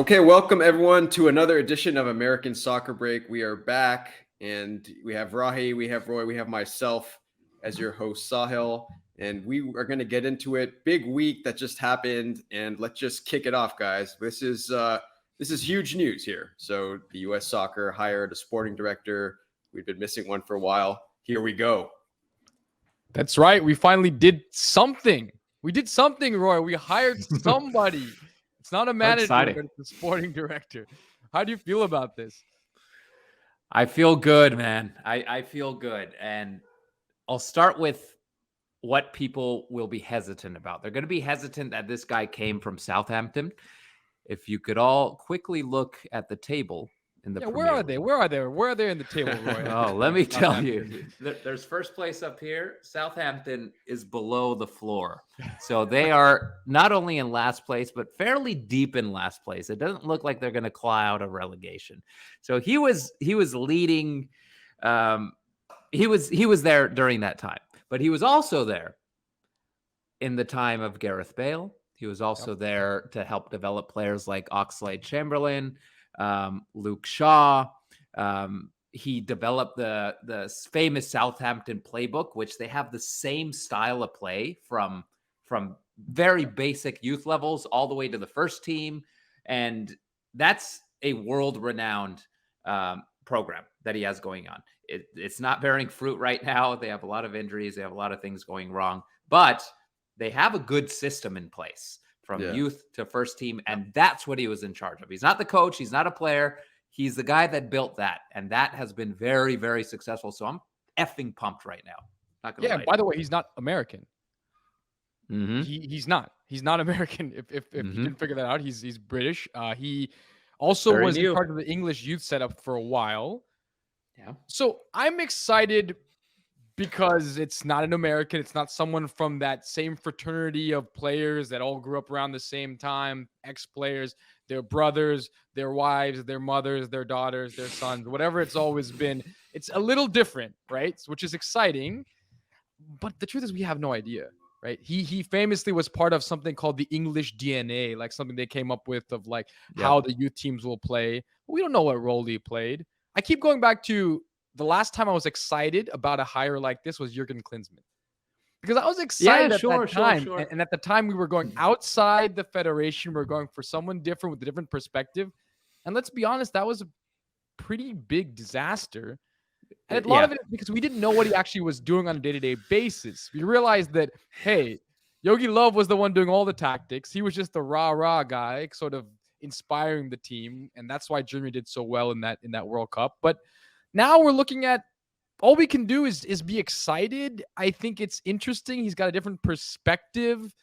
Okay, welcome everyone to another edition of American Soccer Break. We are back, and we have Rahi, we have Roy, we have myself as your host, Sahil, and we are going to get into it. Big week that just happened, and let's just kick it off, guys. This is huge news here. So the U.S. Soccer hired a sporting director. We've been missing one for a while. Here we go. That's right. We finally did something. We did something, Roy. We hired somebody. It's not a manager, but it's a sporting director. How do you feel about this? I feel good, man. I feel good. And I'll start with what people will be hesitant about. They're going to be hesitant that this guy came from Southampton. If you could all quickly look at the table in the Where are they? Where are they? Where are they in the table, Roy? Oh, let me tell you. There's first place up here. Southampton is below the floor. So they are not only in last place, but fairly deep in last place. It doesn't look like they're going to claw out a relegation. So he was leading. He was there during that time, but he was also there in the time of Gareth Bale. He was also there to help develop players like Oxlade-Chamberlain, Luke Shaw. He developed the famous Southampton playbook, which they have the same style of play from very basic youth levels all the way to the first team. And that's a world-renowned program that he has going on. It's not bearing fruit right now. They have a lot of injuries. They have a lot of things going wrong. But they have a good system in place from youth to first team, and that's what he was in charge of. He's not the coach. He's not a player. He's the guy that built that, and that has been very, very successful. So I'm effing pumped right now. Not gonna lie. By the way, he's not American. Mm-hmm. He's not American. If you didn't figure that out, he's British. He also was in part of the English youth setup for a while. Yeah. So I'm excited because it's not an American. It's not someone from that same fraternity of players that all grew up around the same time, ex-players, their brothers, their wives, their mothers, their daughters, their sons, whatever it's always been. It's a little different, right? Which is exciting. But the truth is we have no idea, right? He famously was part of something called the English DNA, like something they came up with of like how the youth teams will play. We don't know what role he played. I keep going back to the last time I was excited about a hire like this was Jurgen Klinsmann. Because I was excited at that time. Sure. And at the time, we were going outside the federation. We were going for someone different with a different perspective. And let's be honest, that was a pretty big disaster. And a lot of it is because we didn't know what he actually was doing on a day-to-day basis. We realized that, hey, Yogi Löw was the one doing all the tactics. He was just the rah-rah guy, sort of inspiring the team. And that's why Germany did so well in that World Cup. But now we're looking at all we can do is be excited. I think it's interesting. He's got a different perspective.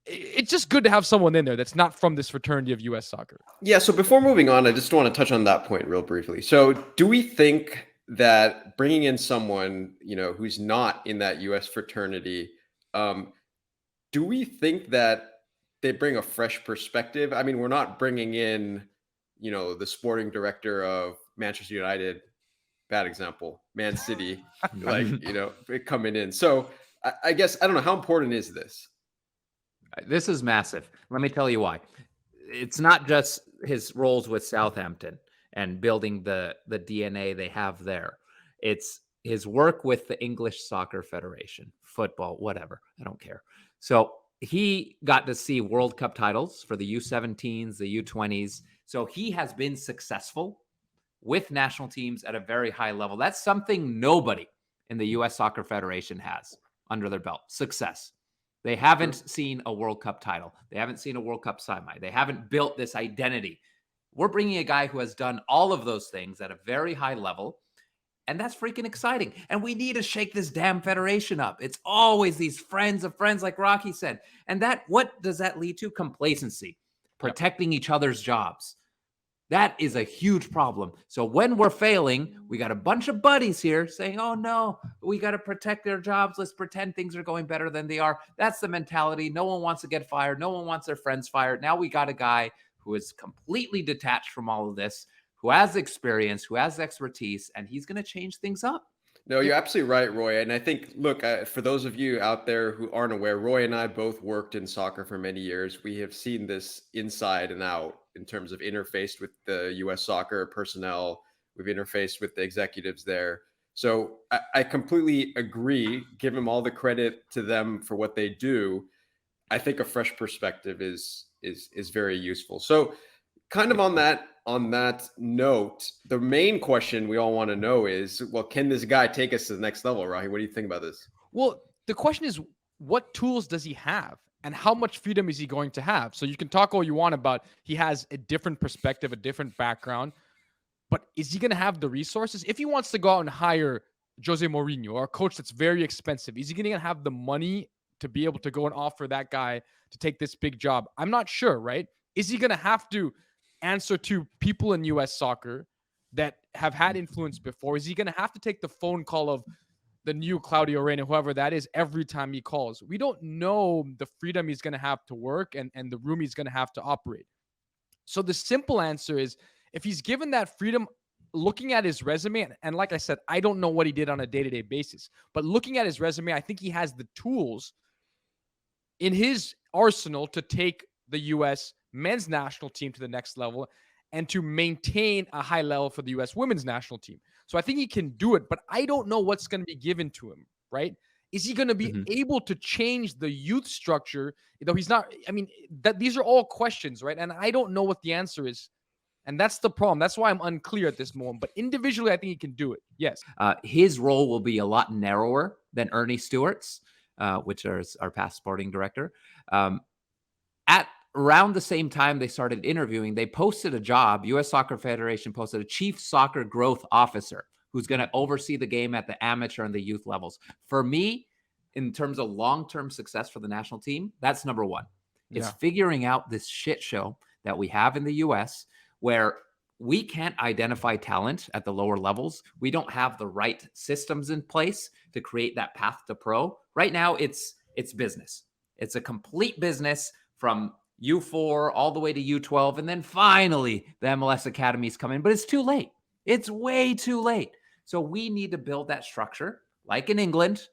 It's just good to have someone in there that's not from this fraternity of U.S. soccer. Yeah, so before moving on, I just want to touch on that point real briefly. So do we think that bringing in someone, who's not in that U.S. fraternity, do we think that they bring a fresh perspective? I mean, we're not bringing in the sporting director of Manchester United, bad example, Man City, coming in. So I guess, I don't know, how important is this? This is massive. Let me tell you why. It's not just his roles with Southampton and building the DNA they have there. It's his work with the English Soccer Federation, football, whatever. I don't care. So he got to see World Cup titles for the U17s, the U20s. So he has been successful with national teams at a very high level. That's something nobody in the U.S. Soccer Federation has under their belt. Success. They haven't seen a World Cup title. They haven't seen a World Cup semi. They haven't built this identity. We're bringing a guy who has done all of those things at a very high level, and that's freaking exciting. And we need to shake this damn federation up. It's always these friends of friends, like Rocky said. And what does that lead to? Complacency. Protecting each other's jobs. That is a huge problem. So when we're failing, we got a bunch of buddies here saying, oh no, we got to protect their jobs. Let's pretend things are going better than they are. That's the mentality. No one wants to get fired. No one wants their friends fired. Now we got a guy who is completely detached from all of this, who has experience, who has expertise, and he's going to change things up. No, you're absolutely right, Roy. And I think, look, for those of you out there who aren't aware, Roy and I both worked in soccer for many years. We have seen this inside and out in terms of interfaced with the U.S. soccer personnel. We've interfaced with the executives there. So I completely agree. Give them all the credit to them for what they do. I think a fresh perspective is very useful. So kind of on that note, the main question we all want to know is, well, can this guy take us to the next level, Rahi? What do you think about this? Well, the question is, what tools does he have? And how much freedom is he going to have? So you can talk all you want about he has a different perspective, a different background, but is he going to have the resources? If he wants to go out and hire Jose Mourinho or a coach that's very expensive, is he going to have the money to be able to go and offer that guy to take this big job? I'm not sure, right? Is he going to have to answer to people in US soccer that have had influence before? Is he going to have to take the phone call of the new Claudio Reyna, whoever that is, every time he calls? We don't know the freedom he's going to have to work and the room he's going to have to operate. So the simple answer is, if he's given that freedom, looking at his resume, and like I said, I don't know what he did on a day-to-day basis, but looking at his resume, I think he has the tools in his arsenal to take the U.S. men's national team to the next level and to maintain a high level for the U.S. women's national team. So I think he can do it, but I don't know what's going to be given to him, right? Is he going to be able to change the youth structure? Though he's not, I mean, these are all questions, right? And I don't know what the answer is. And that's the problem. That's why I'm unclear at this moment. But individually, I think he can do it. Yes. His role will be a lot narrower than Ernie Stewart's, which is our past sporting director. At around the same time they started interviewing, they posted a job. U.S. Soccer Federation posted a chief soccer growth officer who's going to oversee the game at the amateur and the youth levels. For me, in terms of long-term success for the national team, that's number one. It's figuring out this shit show that we have in the U.S. where we can't identify talent at the lower levels. We don't have the right systems in place to create that path to pro. Right now, it's business. It's a complete business from U4 all the way to U12. And then finally, the MLS academies come in, but it's too late. It's way too late. So we need to build that structure like in England.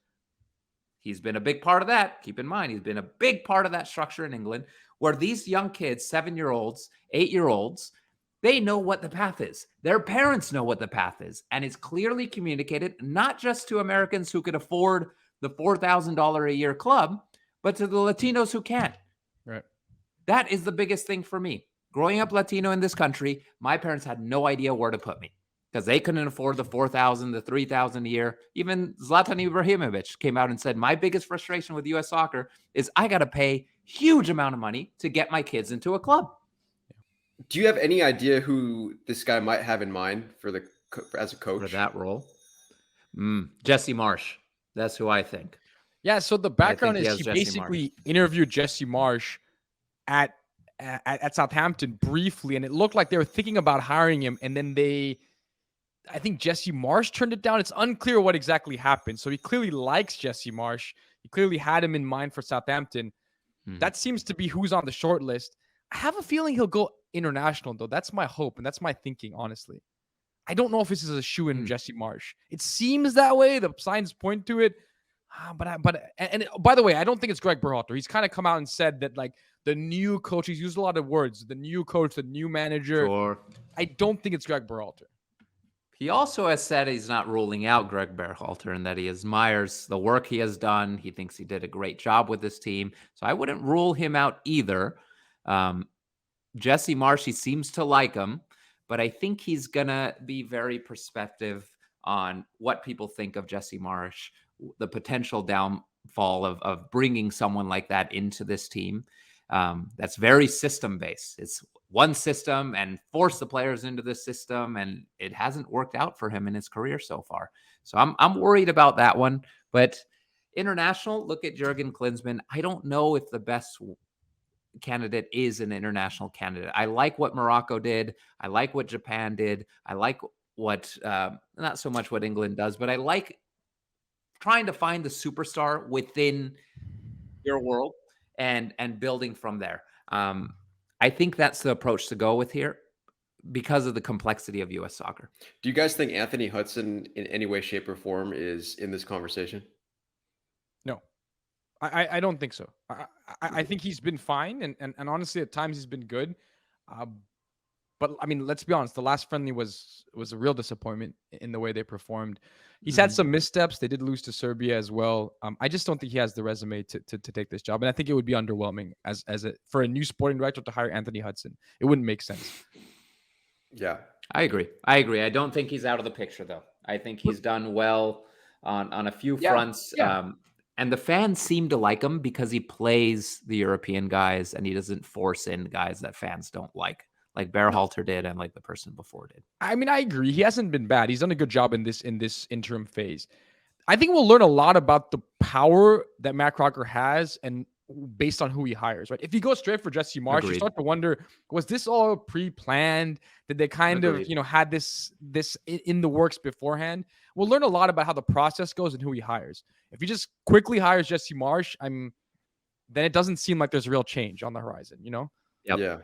He's been a big part of that. Keep in mind, he's been a big part of that structure in England, where these young kids, 7-year-olds, 8-year-olds, they know what the path is. Their parents know what the path is. And it's clearly communicated, not just to Americans who could afford the $4,000 a year club, but to the Latinos who can't. Right. That is the biggest thing for me. Growing up Latino in this country, my parents had no idea where to put me because they couldn't afford the $4,000, the $3,000 a year. Even Zlatan Ibrahimovic came out and said, my biggest frustration with U.S. soccer is I got to pay huge amount of money to get my kids into a club. Do you have any idea who this guy might have in mind as a coach? For that role? Jesse Marsh. That's who I think. Yeah, so the background is he Jesse basically interviewed Jesse Marsh at Southampton briefly, and it looked like they were thinking about hiring him, and then I think Jesse Marsh turned it down. It's unclear what exactly happened. So he clearly likes Jesse Marsh. He clearly had him in mind for Southampton. That seems to be who's on the short list. I have a feeling he'll go international, though. That's my hope, and that's my thinking, honestly. I don't know if this is a shoe-in Jesse Marsh. It seems that way. The signs point to it. But by the way, I don't think it's Greg Berhalter. He's kind of come out and said that, like, the new coach, he's used a lot of words, the new coach, the new manager. Sure. I don't think it's Greg Berhalter. He also has said he's not ruling out Greg Berhalter and that he admires the work he has done. He thinks he did a great job with this team. So I wouldn't rule him out either. Jesse Marsh, he seems to like him, but I think he's going to be very perspective on what people think of Jesse Marsh, the potential downfall of bringing someone like that into this team. That's very system-based. It's one system and force the players into the system, and it hasn't worked out for him in his career so far. So I'm worried about that one. But international, look at Jurgen Klinsmann. I don't know if the best candidate is an international candidate. I like what Morocco did. I like what Japan did. I like what, not so much what England does, but I like trying to find the superstar within your world and building from there. I think that's the approach to go with here. because of the complexity of U.S. soccer. Do you guys think Anthony Hudson in any way, shape, or form is in this conversation? No, I don't think so. I think he's been fine, and honestly, at times he's been good. But I mean, let's be honest. The last friendly was a real disappointment in the way they performed. He's had some missteps. They did lose to Serbia as well. I just don't think he has the resume to take this job, and I think it would be underwhelming for a new sporting director to hire Anthony Hudson. It wouldn't make sense. Yeah, I agree. I don't think he's out of the picture, though. I think he's done well on a few fronts. Yeah. And the fans seem to like him because he plays the European guys and he doesn't force in guys that fans don't like Berhalter did and like the person before did. I mean, I agree. He hasn't been bad. He's done a good job in this interim phase. I think we'll learn a lot about the power that Matt Crocker has and based on who he hires, right? If you go straight for Jesse Marsh, you start to wonder, was this all pre-planned? Did they kind of, had this in the works beforehand? We'll learn a lot about how the process goes and who he hires. If he just quickly hires Jesse Marsh, then it doesn't seem like there's real change on the horizon, Yep. Yeah.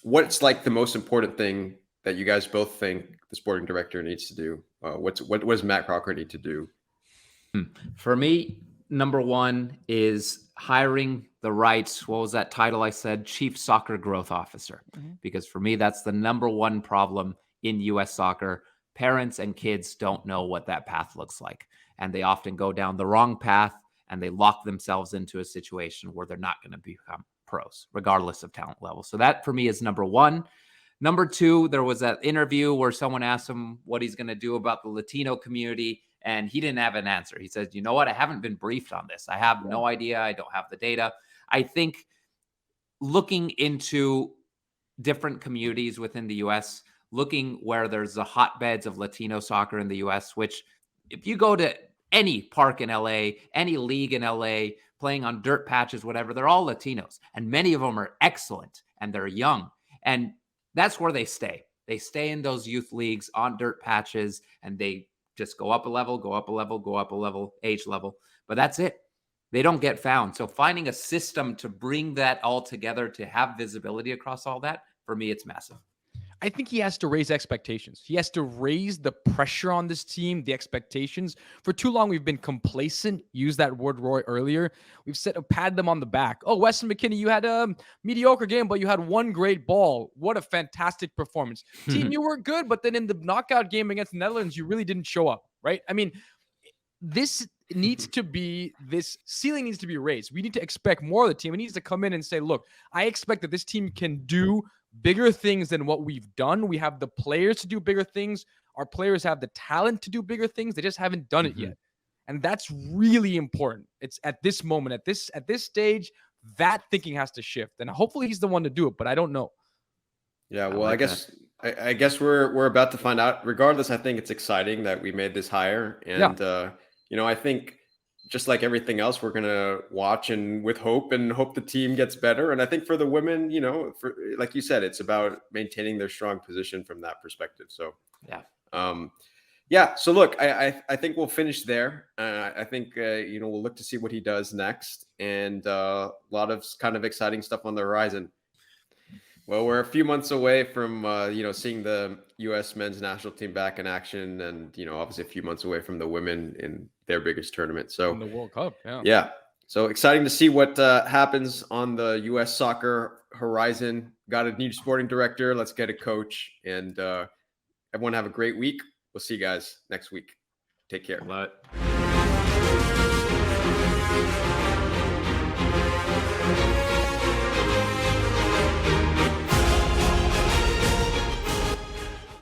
What's like the most important thing that you guys both think the sporting director needs to do? What does Matt Crocker need to do? For me, number one is hiring the right, what was that title I said? Chief Soccer Growth Officer. Because for me, that's the number one problem in U.S. soccer. Parents and kids don't know what that path looks like. And they often go down the wrong path and they lock themselves into a situation where they're not going to become pros, regardless of talent level. So that for me is number one. Number two, there was that interview where someone asked him what he's going to do about the Latino community, and he didn't have an answer. He said, you know what? I haven't been briefed on this. I have no idea. I don't have the data. I think looking into different communities within the U.S., looking where there's the hotbeds of Latino soccer in the U.S., which if you go to any park in L.A., any league in L.A., playing on dirt patches, whatever, they're all Latinos. And many of them are excellent and they're young. And that's where they stay. They stay in those youth leagues on dirt patches and they just go up a level, go up a level, go up a level, age level. But that's it. They don't get found. So finding a system to bring that all together, to have visibility across all that, for me, it's massive. I think he has to raise expectations. He has to raise the pressure on this team, the expectations. For too long, we've been complacent. Use that word, Roy, earlier. We've patted them on the back. Oh, Weston McKennie, you had a mediocre game, but you had one great ball. What a fantastic performance. Team, you were good, but then in the knockout game against the Netherlands, you really didn't show up, right? I mean, this ceiling needs to be raised. We need to expect more of the team. It needs to come in and say, look, I expect that this team can do bigger things than what we've done. We have the players to do bigger things. Our players have the talent to do bigger things. They just haven't done it yet. And that's really important. It's at this moment, at this stage, that thinking has to shift. And hopefully he's the one to do it, but I don't know. Yeah, well, I guess we're about to find out. Regardless, I think it's exciting that we made this hire. And I think just like everything else, we're going to watch and with hope the team gets better. And I think for the women, for like you said, it's about maintaining their strong position from that perspective. So, So look, I think we'll finish there. I think, we'll look to see what he does next and a lot of kind of exciting stuff on the horizon. Well, we're a few months away from, seeing the U.S. men's national team back in action and, obviously a few months away from the women in their biggest tournament. So in the World Cup. Yeah. So exciting to see what happens on the U.S. soccer horizon. Got a new sporting director. Let's get a coach and everyone have a great week. We'll see you guys next week. Take care. Love it.